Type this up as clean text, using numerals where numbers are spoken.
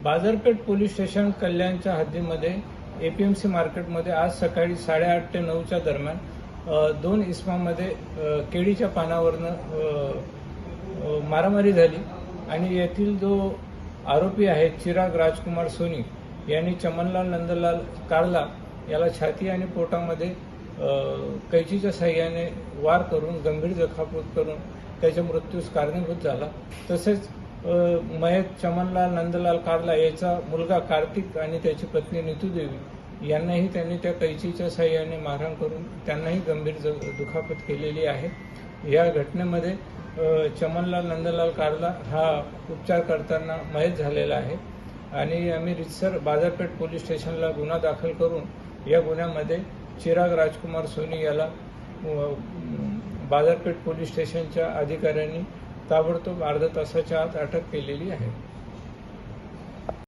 बाजारपेठ police station कल्याणच्या हद्दीमध्ये APMC मार्केटमध्ये आज सकाळी 8:30 ते 9च्या दरम्यान दोन इसमामध्ये केळीच्या पानावरनं मारामारी झाली आणि येथील जो आरोपी आहे चिराग राजकुमार सोनी यांनी चमनलाल नंदलाल कारला याला छाती आणि पोटामध्ये कैचीच्या साहाय्याने वार करून गंभीर जखमी करून त्याच्या मृत्यूस कारणीभूत झाला। तसेच मयत चमनलाल नंदलाल कारला याचा मुलगा कार्तिक आणि त्याची पत्नी नीतू देवी यांनाही त्यांनी त्या कैचीच्या साहाय्याने मारहाण करून त्यांनाही गंभीर दुखापत केलेली आहे। या घटनेमध्ये चमनलाल नंदलाल कारला हा उपचार करताना मयत झालेला आहे आणि आम्ही रितसर बाजारपेठ पोलीस स्टेशनला गुन्हा दाखल करून या गुन्ह्यामध्ये चिराग राजकुमार सोनी याला बाजारपेठ पोलीस स्टेशनच्या अधिकाऱ्यांनी ताबडतोब अर्ध्या तासाच्या आत अटक केलेली आहे।